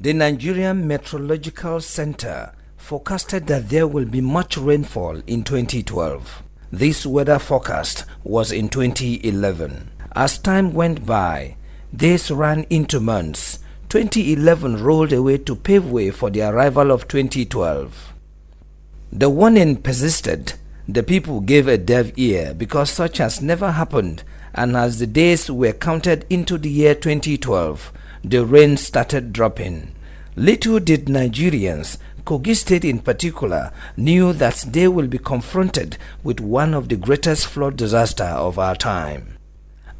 The Nigerian Meteorological Center forecasted that there will be much rainfall in 2012. This weather forecast was in 2011. As time went by, days ran into months. 2011 rolled away to pave way for the arrival of 2012. The warning persisted. The people gave a deaf ear because such has never happened, and as the days were counted into the year 2012, the rain started dropping. Little did Nigerians, Kogi State in particular, knew that they will be confronted with one of the greatest flood disasters of our time.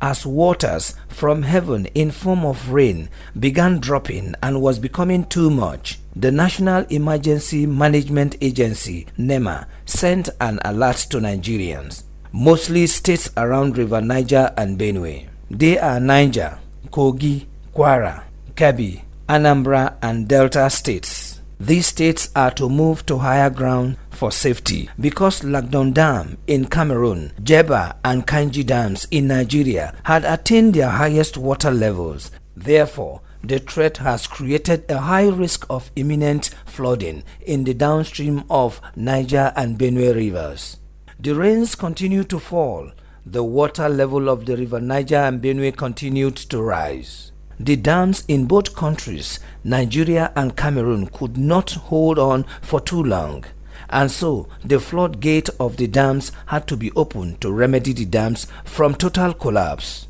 As waters from heaven in form of rain began dropping and was becoming too much, the National Emergency Management Agency NIMET sent an alert to Nigerians, mostly states around Rivers Niger and Benue. They are Niger, Kogi, Kwara, Kebbi, Anambra and Delta states. These states are to move to higher ground for safety because Lagdon Dam in Cameroun, Jeba and Kanji dams in Nigeria had attained their highest water levels. Therefore, the threat has created a high risk of imminent flooding in the downstream of Niger and Benue rivers. The rains continued to fall. The water level of the River Niger and Benue continued to rise. The dams in both countries, Nigeria and Cameroun, could not hold on for too long, and so the floodgate of the dams had to be opened to remedy the dams from total collapse.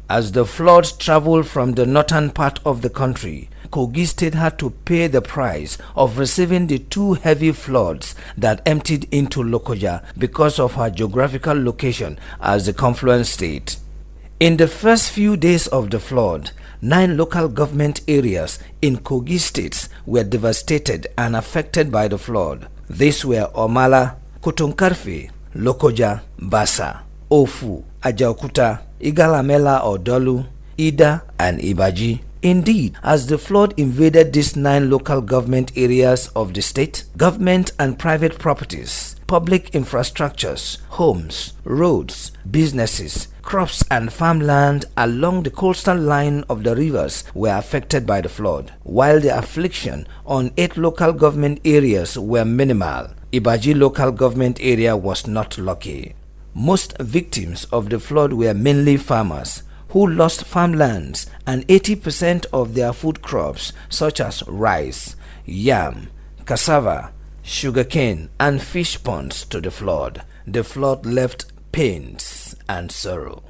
As the floods traveled from the northern part of the country, Kogi State had to pay the price of receiving the two heavy floods that emptied into Lokoja because of her geographical location as the confluence state. In the first few days of the flood, 9 local government areas in Kogi State were devastated and affected by the flood. These were Omala, Kotonkarfe, Lokoja, Basa, Ofu, Ajaokuta, Igalamela or Dolu, Ida and Ibaji. Indeed, as the flood invaded these 9 local government areas of the state, government and private properties, public infrastructures, homes, roads, businesses, crops and farmland along the coastal line of the rivers were affected by the flood. While the affliction on 8 local government areas were minimal, Ibaji local government area was not lucky. Most victims of the flood were mainly farmers who lost farmlands and 80% of their food crops such as rice, yam, cassava, sugarcane and fish ponds to the flood. The flood left pains and sorrow.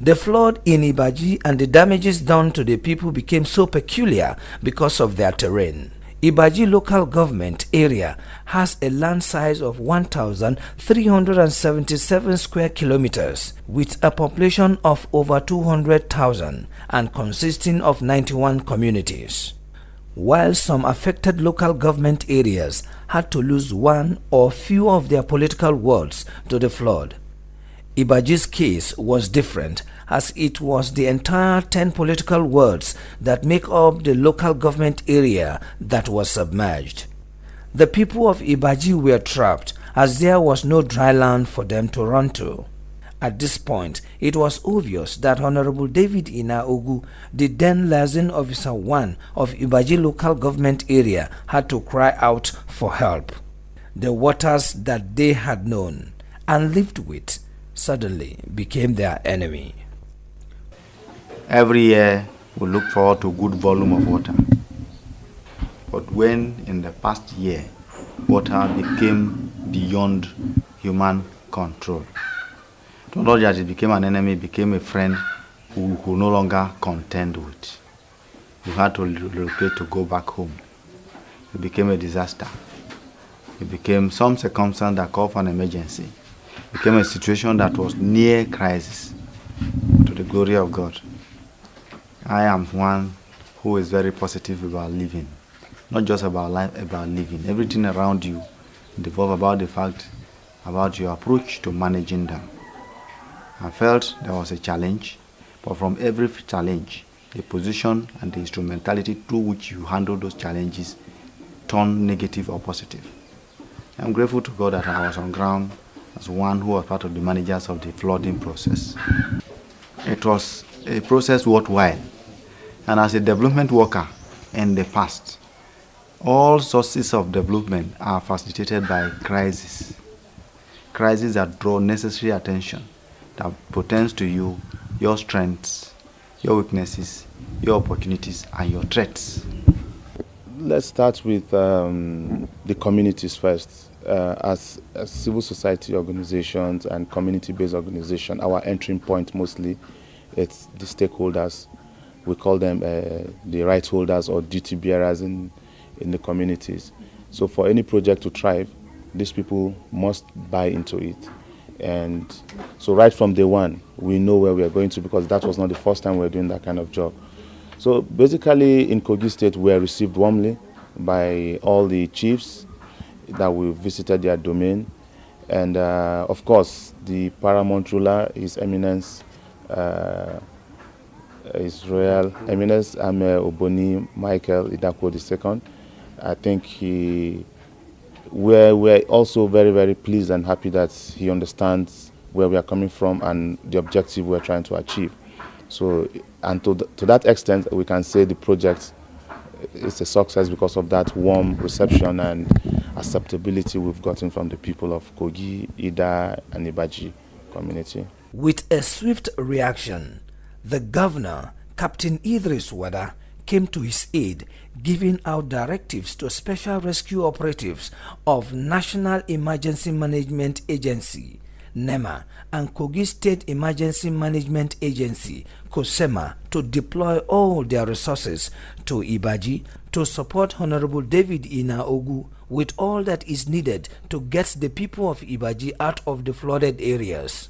The flood in Ibaji and the damages done to the people became so peculiar because of their terrain. Ibaji local government area has a land size of 1,377 square kilometers with a population of over 200,000 and consisting of 91 communities. While some affected local government areas had to lose one or few of their political wards to the flood, Ibaji's case was different as it was the entire 10 political wards that make up the local government area that was submerged. The people of Ibaji were trapped as there was no dry land for them to run to. At this point, it was obvious that Honorable David Inaogu, the then liaison officer 1 of Ibaji local government area, had to cry out for help. The waters that they had known and lived with suddenly became their enemy. Every year we look forward to good volume of water. But when in the past year water became beyond human control, not just it became an enemy, it became a friend who could no longer contend with. We had to relocate to go back home. It became a disaster. It became some circumstance that called for an emergency. It became a situation that was near crisis. To the glory of God, I am one who is very positive about living. Not just about life, about living. Everything around you devolves about the fact, about your approach to managing them. I felt there was a challenge, but from every challenge, the position and the instrumentality through which you handle those challenges turn negative or positive. I'm grateful to God that I was on ground as one who was part of the managers of the flooding process. It was a process worthwhile, and as a development worker, in the past, all sources of development are facilitated by crises. Crises that draw necessary attention, that pertains to you, your strengths, your weaknesses, your opportunities, and your threats. Let's start with the communities first. As civil society organizations and community-based organizations, our entering point mostly, it's the stakeholders. We call them the rights holders or duty bearers in the communities. So for any project to thrive, these people must buy into it. And so right from day one, we know where we are going to, because that was not the first time we were doing that kind of job. So basically in Kogi State, we are received warmly by all the chiefs that we visited their domain. And of course, the paramount ruler, His Eminence, His Royal Eminence Ame Oboni Michael Idako II. I think we're also very, very pleased and happy that he understands where we are coming from and the objective we're trying to achieve. So, and to that extent, we can say the project is a success because of that warm reception and acceptability we've gotten from the people of Kogi, Ida, and Ibaji community. With a swift reaction, the governor, Captain Idris Wada, came to his aid, giving out directives to special rescue operatives of National Emergency Management Agency NEMA and Kogi State Emergency Management Agency KOSEMA to deploy all their resources to Ibaji to support Honorable David Ina Ogu with all that is needed to get the people of Ibaji out of the flooded areas.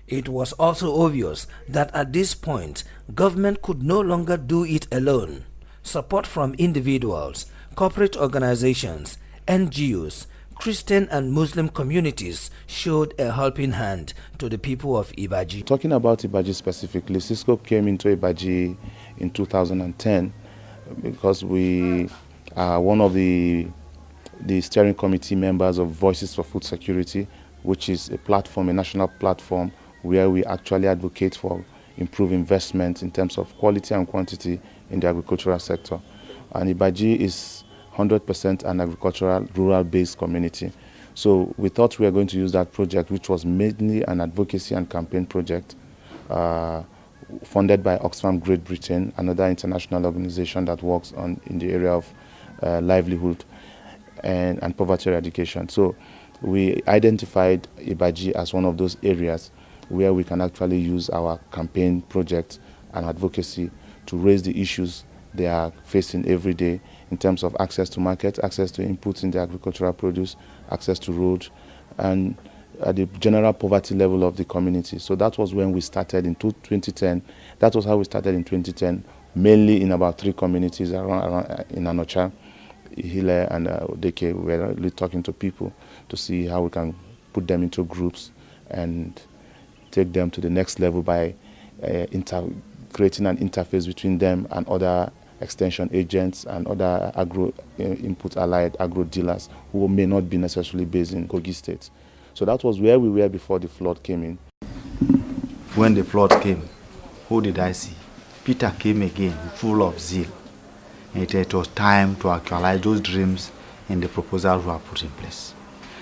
It was also obvious that at this point, government could no longer do it alone. Support from individuals, corporate organizations, NGOs, Christian and Muslim communities showed a helping hand to the people of Ibaji. Talking about Ibaji specifically, CiSCOPE came into Ibaji in 2010 because we are one of the steering committee members of Voices for Food Security, which is a platform, a national platform where we actually advocate for improved investment in terms of quality and quantity in the agricultural sector. And Ibaji is 100% an agricultural, rural-based community. So we thought we were going to use that project, which was mainly an advocacy and campaign project funded by Oxfam Great Britain, another international organization that works in the area of livelihood and poverty eradication. So we identified Ibaji as one of those areas where we can actually use our campaign project and advocacy to raise the issues they are facing every day in terms of access to market, access to inputs in the agricultural produce, access to roads, and the general poverty level of the community. So that was when we started in 2010. That was how we started in 2010, mainly in about 3 communities around in Anocha, Ihile, and Odeke. We were really talking to people to see how we can put them into groups and take them to the next level by creating an interface between them and other extension agents and other agro input allied agro dealers who may not be necessarily based in Kogi State. So that was where we were before the flood came in. When the flood came, who did I see? Peter came again, full of zeal. It was time to actualize those dreams in the proposals we have put in place.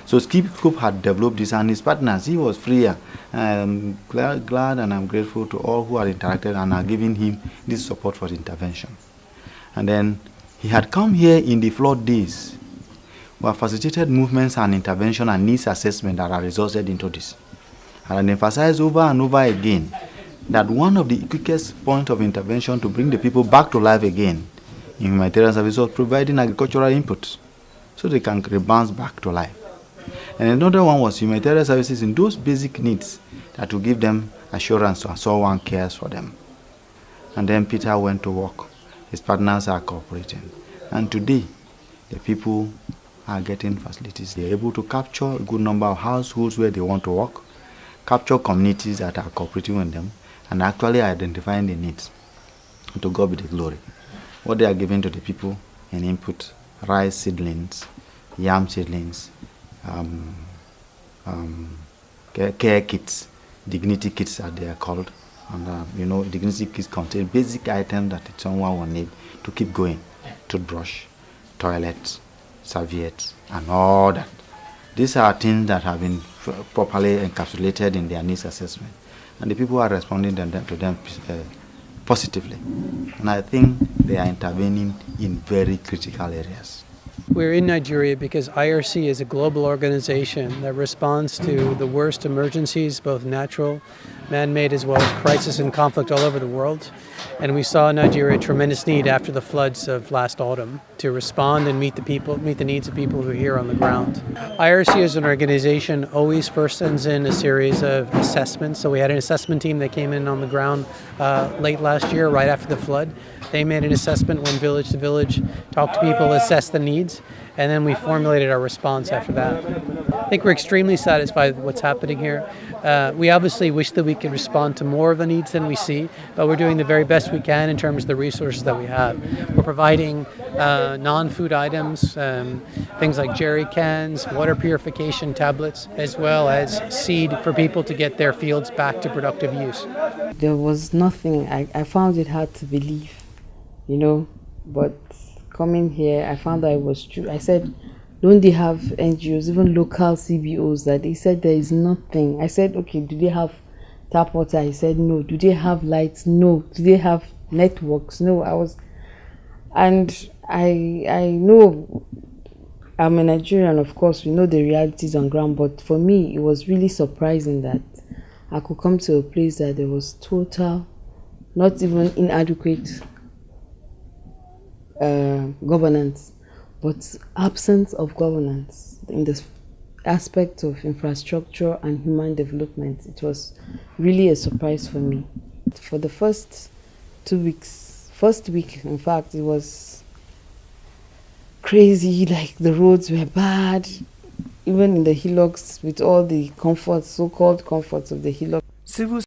So CiSCOPE had developed this, and his partners, he was freer. I'm glad and I'm grateful to all who had interacted and are giving him this support for the intervention. And then he had come here in the flood days. We have facilitated movements and intervention and needs assessment that are resulted into this. And I emphasize over and over again that one of the quickest points of intervention to bring the people back to life again in humanitarian service was providing agricultural inputs so they can rebound back to life. And another one was humanitarian services in those basic needs that will give them assurance and someone cares for them. And then Peter went to work. His partners are cooperating. And today, the people are getting facilities. They're able to capture a good number of households where they want to work, capture communities that are cooperating with them, and actually identifying the needs. And to God be the glory. What they are giving to the people in input, rice seedlings, yam seedlings, care kits, dignity kits as they are called. And dignity kits contain basic items that someone will need to keep going. toothbrush, toilets, serviettes, and all that. These are things that have been properly encapsulated in their needs assessment, and the people are responding to them positively. And I think they are intervening in very critical areas. We're in Nigeria because IRC is a global organization that responds to the worst emergencies, both natural, man-made, as well as crisis and conflict all over the world. And we saw in Nigeria a tremendous need after the floods of last autumn to respond and meet the needs of people who are here on the ground. IRC as an organization always first sends in a series of assessments. So we had an assessment team that came in on the ground late last year, right after the flood. They made an assessment, went village to village, talked to people, assessed the needs, and then we formulated our response after that. I think we're extremely satisfied with what's happening here. We obviously wish that we could respond to more of the needs than we see, but we're doing the very best we can in terms of the resources that we have. We're providing non-food items, things like jerry cans, water purification tablets, as well as seed for people to get their fields back to productive use. There was nothing. I found it hard to believe, but coming here, I found that it was true. I said, don't they have NGOs, even local CBOs, that they said there is nothing. I said, okay, do they have tap water? He said, no. Do they have lights? No. Do they have networks? No. And I know I'm a Nigerian, of course, we know the realities on ground, but for me, it was really surprising that I could come to a place that there was total, not even inadequate governance, but absence of governance in the aspect of infrastructure and human development. It was really a surprise for me. For the first week, in fact, it was crazy. Like, the roads were bad, even in the hillocks, with all the comforts, so-called comforts of the hillock. Civil